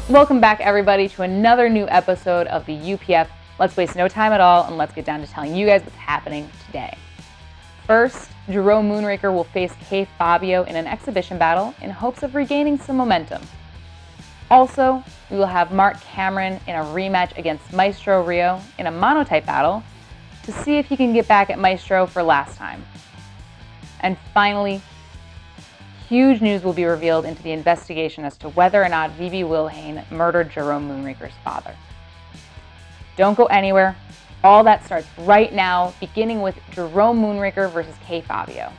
Welcome back, everybody, to another new episode of the UPF. Let's waste no time at all and let's get down to telling you guys what's happening today. First, Jerome Moonraker will face Kay Fabio in an exhibition battle in hopes of regaining some momentum. Also, we will have Marc Cameron in a rematch against Maestro Rio in a monotype battle to see if he can get back at Maestro for last time. And finally, huge news will be revealed into the investigation as to whether or not VB Wilhane murdered Jerome Moonraker's father. Don't go anywhere. All that starts right now, beginning with Jerome Moonraker versus Kay Fabio.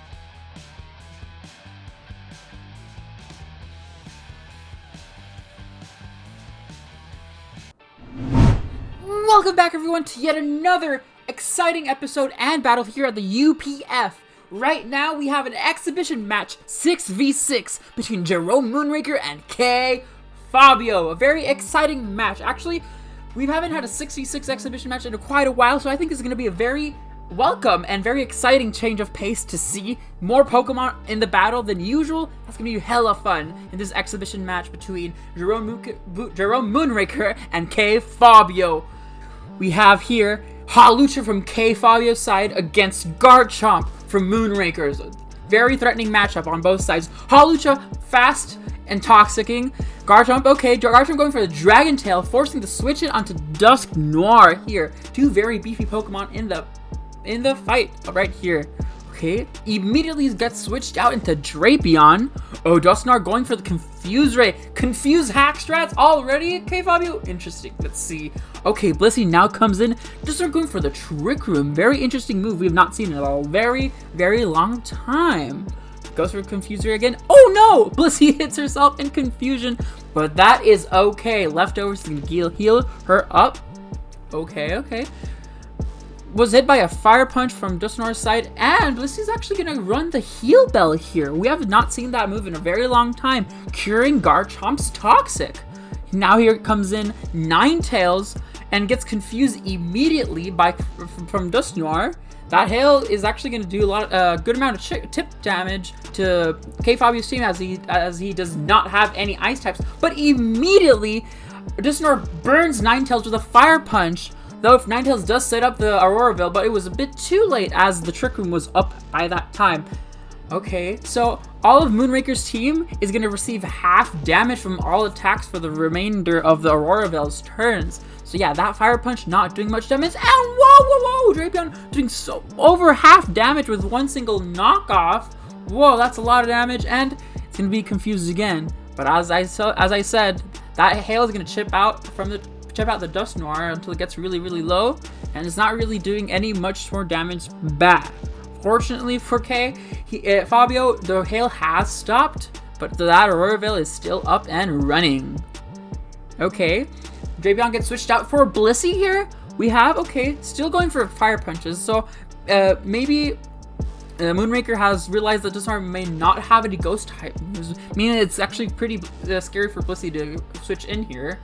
Welcome back, everyone, to yet another exciting episode and battle here at the UPF. Right now, we have an exhibition match, 6v6, between Jerome Moonraker and Kay Fabio. A very exciting match. Actually, we haven't had a 6v6 exhibition match in quite a while, so I think it's going to be a very welcome and very exciting change of pace to see more Pokemon in the battle than usual. That's going to be hella fun in this exhibition match between Jerome Moonraker and Kay Fabio. We have here Hawlucha from Kay Fabio's side against Garchomp from Moonraker's. Very threatening matchup on both sides. Hawlucha fast and toxicking. Garchomp, okay, Garchomp going for the Dragon Tail, forcing to switch it onto Dusknoir here. Two very beefy Pokemon in the fight right here. Okay, immediately gets switched out into Drapion. Oh, Dusknoir going for the Confuse Ray. Confuse hack strats already, Kay Fabio? Interesting, let's see. Okay, Blissey now comes in. Dusknoir going for the Trick Room. Very interesting move we have not seen in a very, very long time. Goes for Confuse Ray again. Oh no! Blissey hits herself in confusion, but that is okay. Leftovers can heal her up. Okay. Was hit by a Fire Punch from Dusknoir's side, and Blissey's actually going to run the Heal Bell here. We have not seen that move in a very long time, curing Garchomp's Toxic. Now here it comes in Ninetales and gets confused immediately from Dusknoir. That Hail is actually going to do a good amount of tip damage to Kay Fabio's team as he does not have any Ice types. But immediately, Dusknoir burns Ninetales with a Fire Punch. Though if Ninetales does set up the Auroraville, but it was a bit too late as the Trick Room was up by that time. Okay, so all of Moonraker's team is going to receive half damage from all attacks for the remainder of the Auroraville's turns. So yeah, that Fire Punch not doing much damage. And whoa! Drapion doing over half damage with one single knockoff. Whoa, that's a lot of damage, and it's going to be confused again. But as I said, that Hail is going to chip out the Dusknoir until it gets really, really low, and it's not really doing any much more damage back. Fortunately for Kay, Fabio, the Hail has stopped, but that Auroraville is still up and running. Okay, Drapion gets switched out for Blissey here. We have, okay, still going for Fire Punches, so maybe Moonraker has realized that Dusknoir may not have any Ghost type moves, meaning it's actually pretty scary for Blissey to switch in here.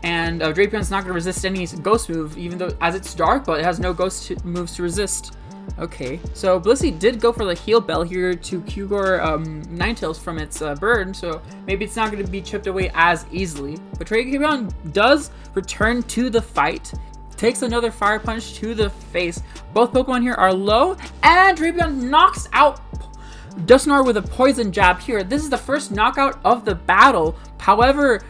And Drapion's not going to resist any Ghost move, even though as it's dark, but it has no Ghost moves to resist. Okay, so Blissey did go for the Heal Bell here to cure Ninetales from its burn, so maybe it's not going to be chipped away as easily. But Drapion does return to the fight, takes another Fire Punch to the face. Both Pokemon here are low, and Drapion knocks out Dusknoir with a Poison Jab here. This is the first knockout of the battle. However,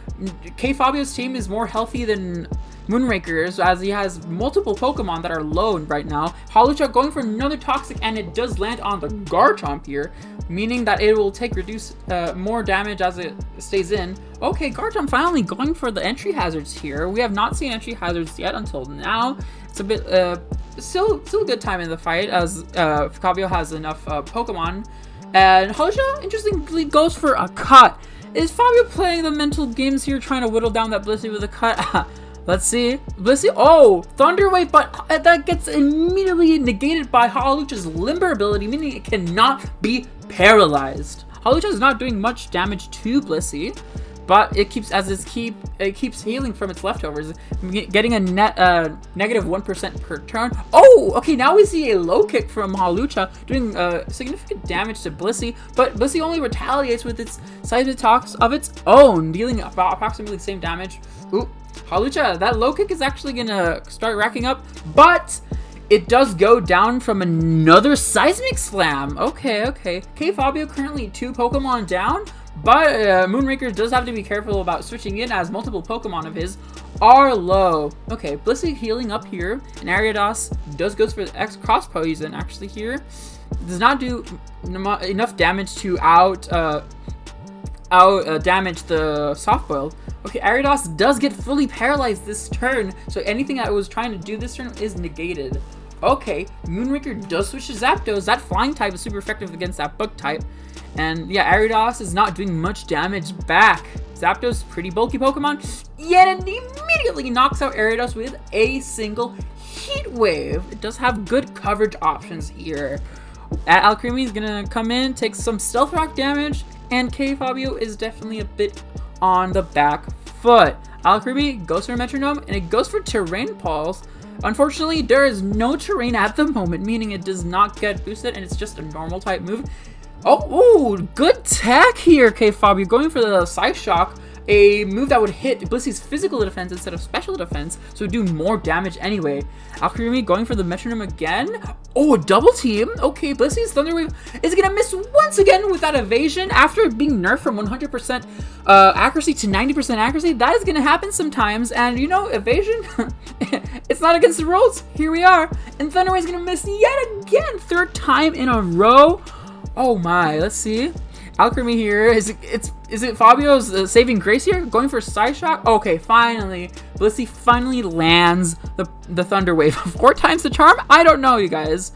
Kay Fabio's team is more healthy than Moonraker, as he has multiple Pokemon that are low right now. Hawlucha going for another Toxic, and it does land on the Garchomp here, meaning that it will take more damage as it stays in. Okay, Garchomp finally going for the entry hazards here. We have not seen entry hazards yet until now. It's a bit still a good time in the fight as Fabio has enough Pokemon. And Hawlucha, interestingly, goes for a cut. Is Fabio playing the mental games here, trying to whittle down that Blissey with a cut? Let's see. Blissey, oh, Thunder Wave, but that gets immediately negated by Hawlucha's Limber ability, meaning it cannot be paralyzed. Hawlucha is not doing much damage to Blissey, but it keeps healing from its leftovers, getting a net negative 1% per turn. Oh, okay, now we see a low kick from Hawlucha doing significant damage to Blissey, but Blissey only retaliates with its seismic toss of its own, dealing about approximately the same damage. Ooh, Hawlucha, that low kick is actually gonna start racking up, but it does go down from another Seismic Slam. Okay. Fabio currently 2 Pokemon down, but Moonraker does have to be careful about switching in as multiple Pokemon of his are low. Okay, Blissey healing up here, and Ariados does goes for the X Cross Poison actually here. Does not do enough damage to out damage the Soft Boiled. Okay, Ariados does get fully paralyzed this turn, so anything that it was trying to do this turn is negated. Okay, Moonraker does switch to Zapdos. That flying type is super effective against that bug type. And yeah, Ariados is not doing much damage back. Zapdos, pretty bulky Pokemon, yet it immediately knocks out Ariados with a single Heat Wave. It does have good coverage options here. Alcremie is gonna come in, take some Stealth Rock damage, and Fabio is definitely a bit on the back foot. Alcremie goes for Metronome, and it goes for Terrain Pulse. Unfortunately, there is no terrain at the moment, meaning it does not get boosted, and it's just a normal type move. Oh, good tech here, Fabio, going for the Scythe Shock, a move that would hit Blissey's physical defense instead of special defense, so do more damage anyway. Alcremie going for the Metronome again. Oh, double team. Okay, Blissey's Thunder Wave is gonna miss once again with that evasion after being nerfed from 100% accuracy to 90% accuracy. That is gonna happen sometimes, and you know, evasion, it's not against the rules. Here we are, and Thunder Wave is gonna miss yet again, 3rd time in a row. Oh my, let's see. Alcremie here, is it Fabio's saving grace here? Going for Side Shock? Okay, finally. Blissey finally lands the Thunder Wave. 4 times the charm? I don't know, you guys.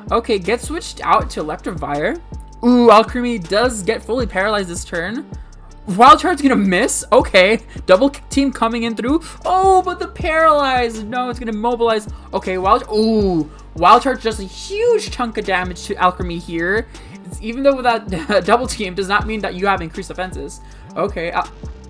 Okay, get switched out to Electivire. Ooh, Alcremie does get fully paralyzed this turn. Wild Charge's gonna miss. Okay, double team coming in through. Oh, but the paralyze. No, it's gonna mobilize. Okay, Wild Charge does a huge chunk of damage to Alcremie here. Even though that double team does not mean that you have increased defenses. Okay,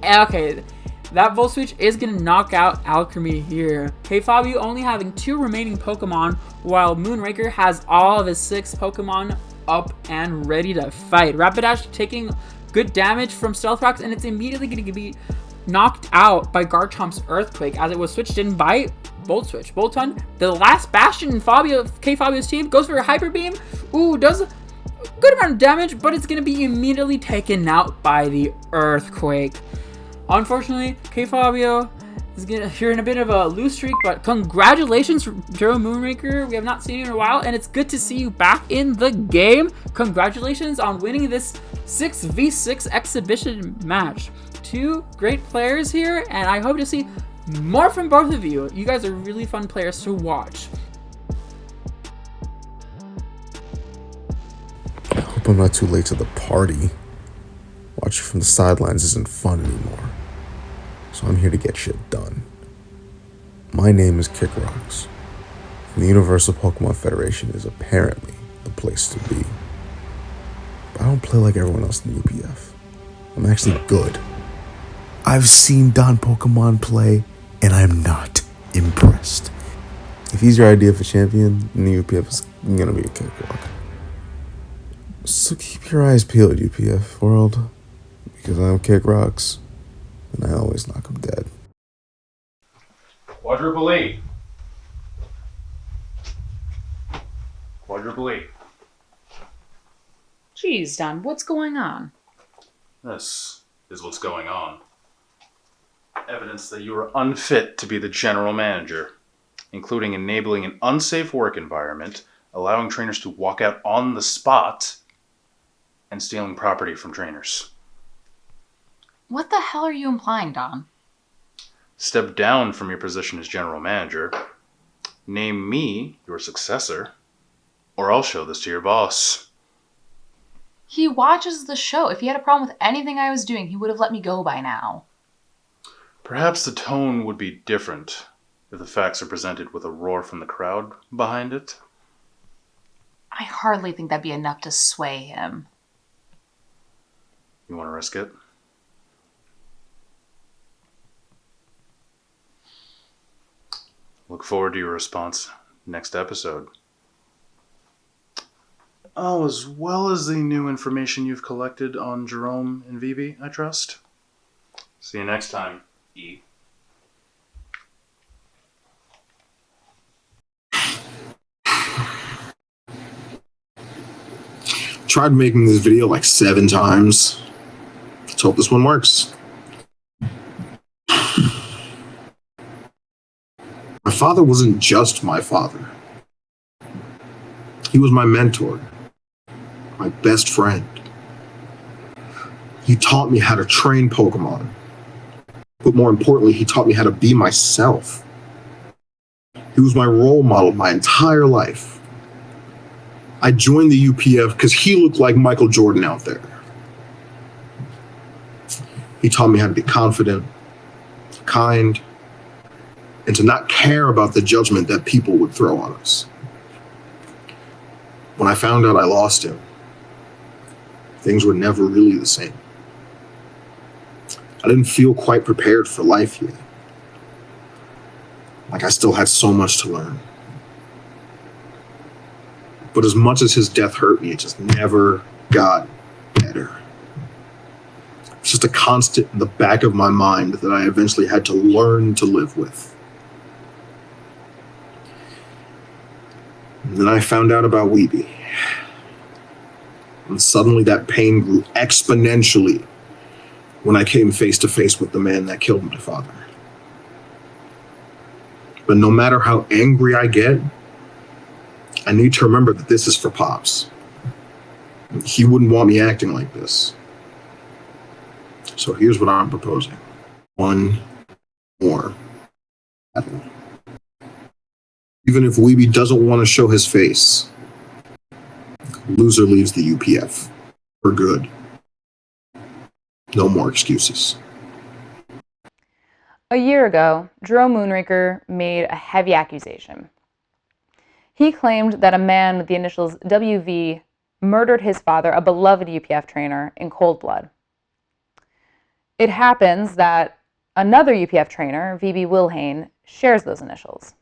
okay, that Volt Switch is gonna knock out Alcremie here. Fabio only having 2 remaining Pokemon, while Moonraker has all of his 6 Pokemon up and ready to fight. Rapidash taking good damage from Stealth Rocks, and it's immediately going to be knocked out by Garchomp's Earthquake as it was switched in by Volt Switch. Bolton, the last bastion in Fabio's team, goes for a Hyper Beam. Ooh, does a good amount of damage, but it's going to be immediately taken out by the Earthquake. Unfortunately, Fabio is you're in a bit of a loose streak, but congratulations, Joe Moonraker. We have not seen you in a while, and it's good to see you back in the game. Congratulations on winning this 6v6 exhibition match. 2 great players here, and I hope to see more from both of you. You guys are really fun players to watch. I hope I'm not too late to the party. Watching from the sidelines isn't fun anymore. So I'm here to get shit done. My name is Kickrocks, and the Universal Pokemon Federation is apparently the place to be. But I don't play like everyone else in the UPF. I'm actually good. I've seen Don Pokemon play, and I'm not impressed. If he's your idea for champion, then the UPF is gonna be a cakewalk. So keep your eyes peeled, UPF world, because I'm Kickrocks, and I always knock him dead. Quadruple E. Quadruple E. Jeez, Don, what's going on? This is what's going on. evidence that you are unfit to be the general manager, including enabling an unsafe work environment, allowing trainers to walk out on the spot, and stealing property from trainers. What the hell are you implying, Don? Step down from your position as general manager, name me your successor, or I'll show this to your boss. He watches the show. If he had a problem with anything I was doing, he would have let me go by now. Perhaps the tone would be different if the facts are presented with a roar from the crowd behind it. I hardly think that'd be enough to sway him. You want to risk it? Look forward to your response next episode. Oh, as well as the new information you've collected on Jerome and Vivi, I trust. See you next time, E. Tried making this video like 7 times. Let's hope this one works. My father wasn't just my father. He was my mentor, my best friend. He taught me how to train Pokemon. But more importantly, he taught me how to be myself. He was my role model my entire life. I joined the UPF because he looked like Michael Jordan out there. He taught me how to be confident, kind, and to not care about the judgment that people would throw on us. When I found out I lost him, things were never really the same. I didn't feel quite prepared for life yet. Like I still had so much to learn. But as much as his death hurt me, it just never got better. It's just a constant in the back of my mind that I eventually had to learn to live with. And then I found out about Weeby. And suddenly that pain grew exponentially when I came face to face with the man that killed my father. But no matter how angry I get, I need to remember that this is for Pops. He wouldn't want me acting like this. So here's what I'm proposing. One more battle. Even if Weeby doesn't want to show his face, loser leaves the UPF for good. No more excuses. A year ago, Jerome Moonraker made a heavy accusation. He claimed that a man with the initials WV murdered his father, a beloved UPF trainer, in cold blood. It happens that another UPF trainer, VB Wilhane, shares those initials.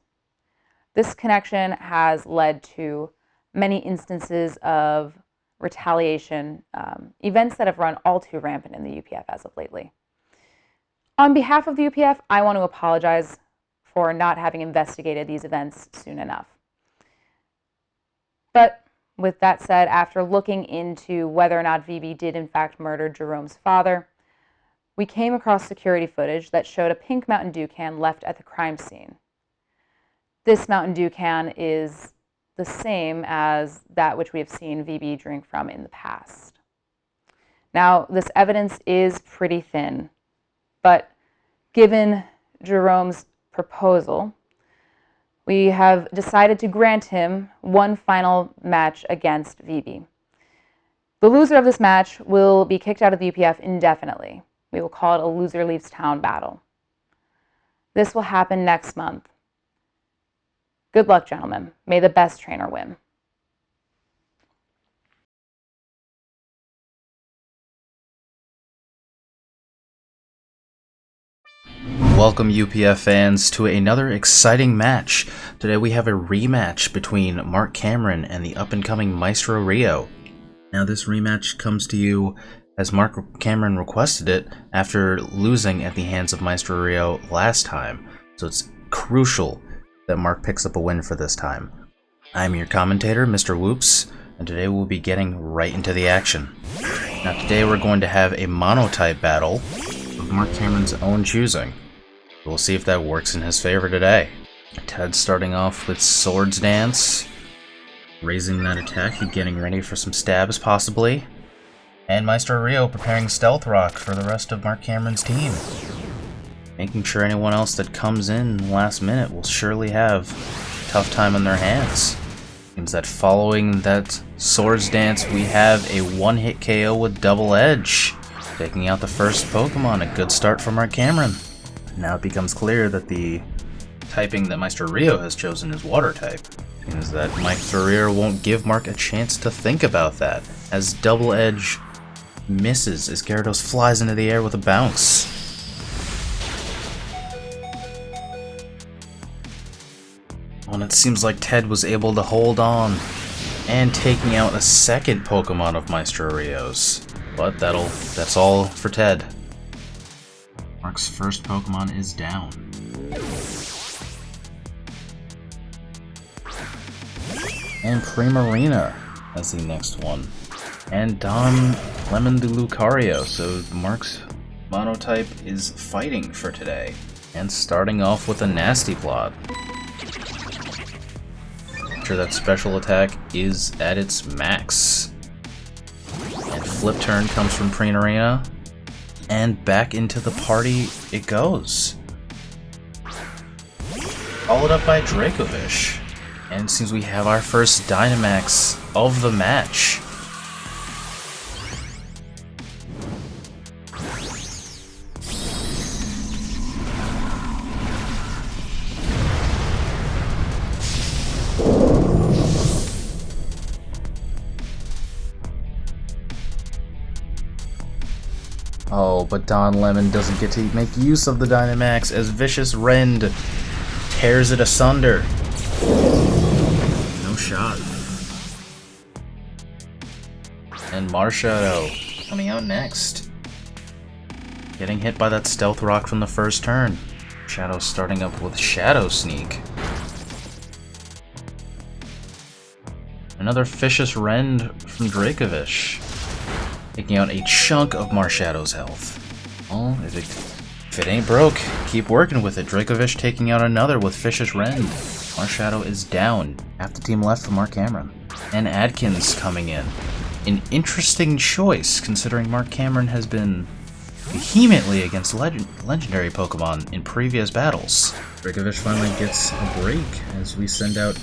This connection has led to many instances of retaliation, events that have run all too rampant in the UPF as of lately. On behalf of the UPF, I want to apologize for not having investigated these events soon enough. But with that said, after looking into whether or not VB did in fact murder Jerome's father, we came across security footage that showed a pink Mountain Dew can left at the crime scene. This Mountain Dew can is the same as that which we have seen VB drink from in the past. Now, this evidence is pretty thin, but given Jerome's proposal, we have decided to grant him one final match against VB. The loser of this match will be kicked out of the UPF indefinitely. We will call it a loser leaves town battle. This will happen next month. Good luck, gentlemen. May the best trainer win. Welcome UPF fans to another exciting match. Today we have a rematch between Marc Cameron and the up-and-coming Maestro Rio. Now this rematch comes to you as Marc Cameron requested it after losing at the hands of Maestro Rio last time, so it's crucial that Marc picks up a win for this time. I'm your commentator, Mr. Whoops, and today we'll be getting right into the action. Now today we're going to have a monotype battle of Marc Cameron's own choosing. We'll see if that works in his favor today. Ted starting off with Swords Dance, raising that attack and getting ready for some stabs possibly. And Maestro Rio preparing Stealth Rock for the rest of Marc Cameron's team. Making sure anyone else that comes in last minute will surely have a tough time in their hands. Seems that following that Swords Dance, we have a one-hit KO with Double Edge, taking out the first Pokemon. A good start for Marc Cameron. Now it becomes clear that the typing that Maestro Rio has chosen is Water type. Means that Maestro Rio won't give Marc a chance to think about that, as Double Edge misses as Gyarados flies into the air with a bounce. And it seems like Ted was able to hold on and taking out a second Pokemon of Maestro Rio's. But that's all for Ted. Marc's first Pokemon is down. And Primarina as the next one. And Don Lemon de Lucario, so Marc's monotype is fighting for today. And starting off with a Nasty Plot. Sure that special attack is at its max. And Flip Turn comes from Primarina. And back into the party it goes. Followed up by Dracovish. And it seems we have our first Dynamax of the match. Oh, but Don Lemon doesn't get to make use of the Dynamax as Vicious Rend tears it asunder. No shot. And Marshadow coming out next. Getting hit by that Stealth Rock from the first turn. Shadow starting up with Shadow Sneak. Another Vicious Rend from Dracovish. Taking out a chunk of Marshadow's health. Oh, if it ain't broke, keep working with it. Dracovish taking out another with Vicious Rend. Marshadow is down. Half the team left for Marc Cameron. And Adkins coming in. An interesting choice, considering Marc Cameron has been vehemently against legendary Pokemon in previous battles. Dracovish finally gets a break as we send out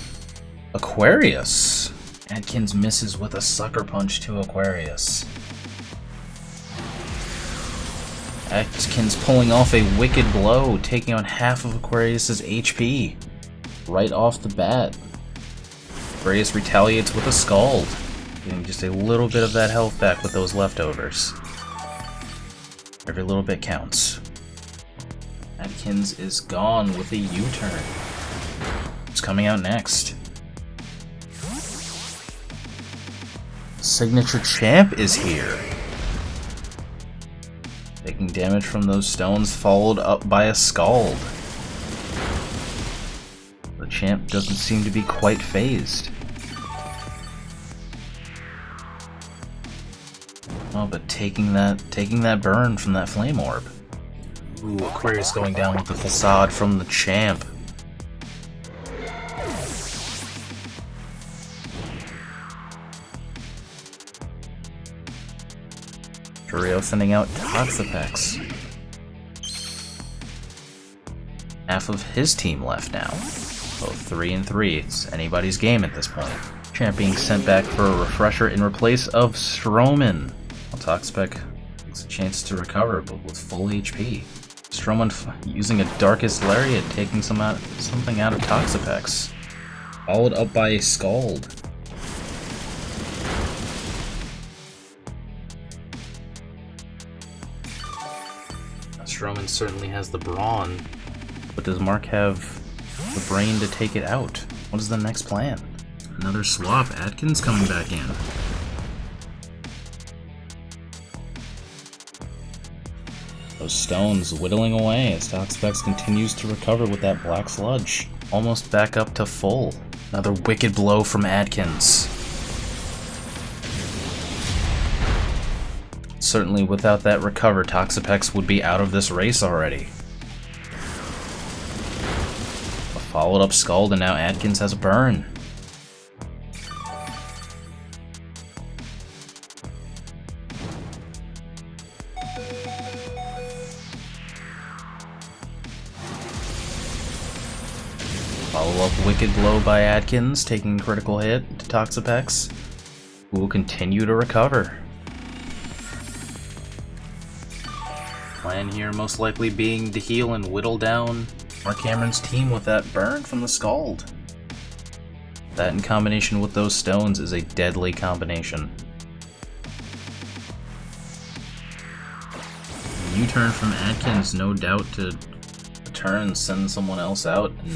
Aquarius. Adkins misses with a Sucker Punch to Aquarius. Adkins pulling off a Wicked Blow, taking on half of Aquarius' HP. Right off the bat. Aquarius retaliates with a Scald, getting just a little bit of that health back with those leftovers. Every little bit counts. Adkins is gone with a U-turn. What's coming out next? Signature Champ is here. Taking damage from those stones, followed up by a Scald. The champ doesn't seem to be quite phased. Oh, but taking that burn from that Flame Orb. Ooh, Aquarius going down with the Facade from the champ. Rio sending out Toxapex. Half of his team left now. Both 3-3. It's anybody's game at this point. Champ being sent back for a refresher in replace of Stroman. While Toxapex gets a chance to recover, but with full HP. Stroman using a Darkest Lariat, taking something out of Toxapex. Followed up by a Scald. Stroman certainly has the brawn, but does Marc have the brain to take it out? What is the next plan? Another swap, Adkins coming back in. Those stones whittling away as Toxapex continues to recover with that black sludge. Almost back up to full. Another Wicked Blow from Adkins. Certainly without that recover, Toxapex would be out of this race already. followed up Scald, and now Adkins has a burn. Follow up Wicked Blow by Adkins, taking critical hit to Toxapex, who will continue to recover. Plan here most likely being to heal and whittle down Marc Cameron's team with that burn from the Scald. That in combination with those stones is a deadly combination. U-turn from Adkins, no doubt to return, send someone else out, and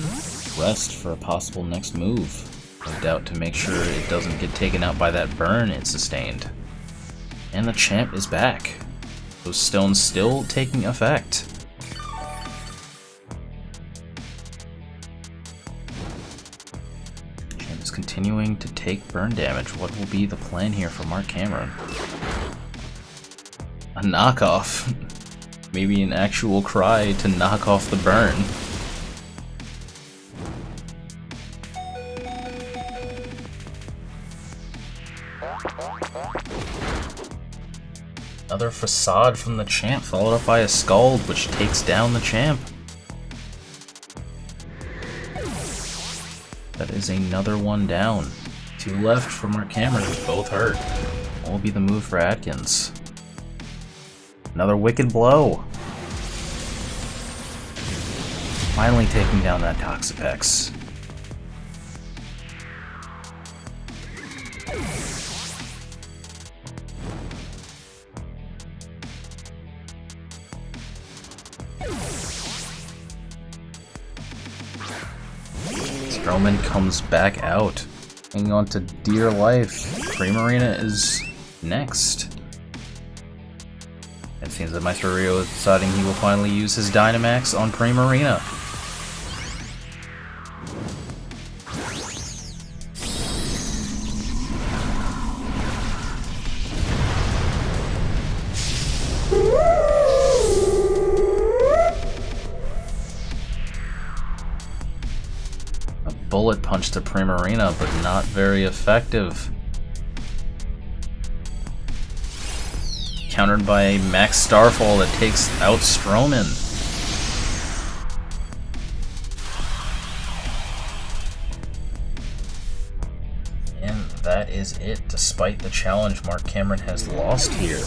rest for a possible next move. No doubt to make sure it doesn't get taken out by that burn it sustained. And the champ is back. Those stones still taking effect. Champ is continuing to take burn damage. What will be the plan here for Marc Cameron? A knockoff. Maybe an actual cry to knock off the burn. Another facade from the champ, followed up by a Scald, which takes down the champ. That is another one down. 2 left for Marc Cameron, who's both hurt. What will be the move for Adkins? Another Wicked Blow. Finally taking down that Toxapex. Strowman comes back out, hanging on to dear life. Primarina is next. It seems that Maestro Rio is deciding he will finally use his Dynamax on Primarina. Bullet punch to Primarina, but not very effective. Countered by a Max Starfall that takes out Strowman. And that is it. Despite the challenge, Marc Cameron has lost here.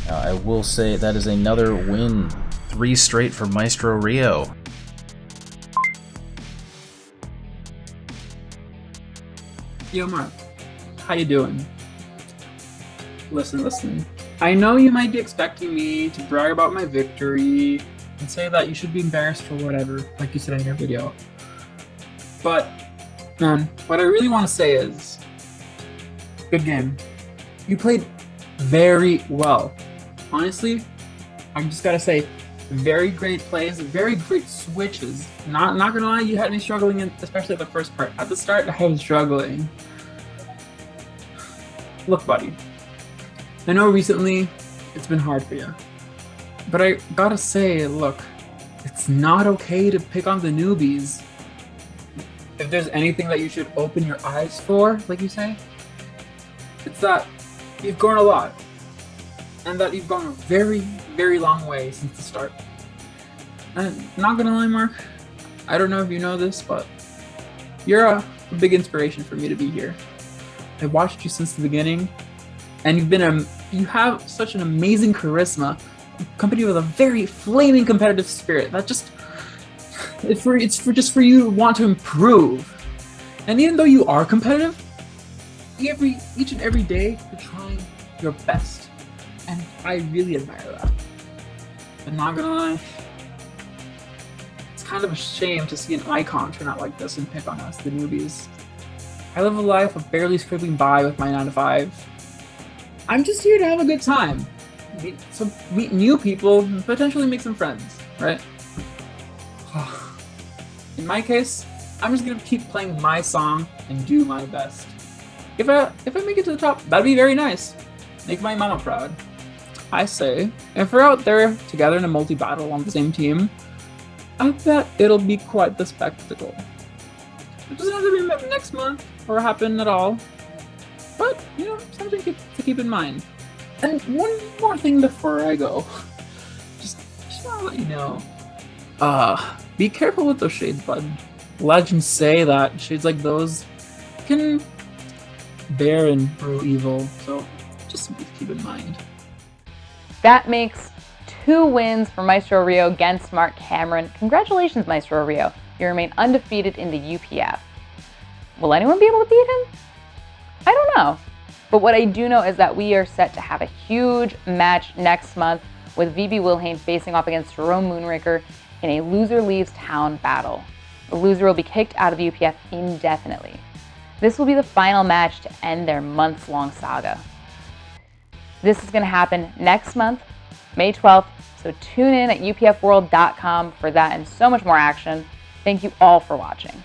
Now, I will say that is another win. 3 straight for Maestro Rio. Yo, Marc, how you doing? Listen. I know you might be expecting me to brag about my victory and say that you should be embarrassed for whatever, like you said in your video. But, what I really want to say is, good game. You played very well. Honestly, I just gotta say, very great plays, very great switches. Not gonna lie, you had me struggling, especially at the first part. At the start, I was struggling. Look, buddy, I know recently it's been hard for you, but I gotta say, look, it's not okay to pick on the newbies. If there's anything that you should open your eyes for, like you say, it's that you've grown a lot, and that you've gone a very, very long way since the start. And not gonna lie, Marc, I don't know if you know this, but you're a big inspiration for me to be here. I watched you since the beginning, and you have such an amazing charisma, accompanied with a very flaming competitive spirit that it's for you to want to improve. And even though you are competitive, each and every day you're trying your best, and I really admire that. But not gonna lie, it's kind of a shame to see an icon turn out like this and pick on us, the newbies. I live a life of barely scribbling by with my 9 to 5. I'm just here to have a good time, meet new people, and potentially make some friends, right? In my case, I'm just gonna keep playing my song and do my best. If I make it to the top, that'd be very nice. Make my mama proud. I say, if we're out there together in a multi-battle on the same team, I bet it'll be quite the spectacle. It doesn't have to be next month or happen at all, but something to keep in mind. And one more thing before I go, just want to let you know, be careful with those shades, bud. Legends say that shades like those can bear and brew evil, so just something to keep in mind. That makes 2 wins for Maestro Rio against Marc Cameron. Congratulations, Maestro Rio. You remain undefeated in the UPF. Will anyone be able to beat him? I don't know. But what I do know is that we are set to have a huge match next month with VB Wilhelm facing off against Jerome Moonraker in a loser leaves town battle. The loser will be kicked out of the UPF indefinitely. This will be the final match to end their months-long saga. This is going to happen next month, May 12th, so tune in at upfworld.com for that and so much more action. Thank you all for watching.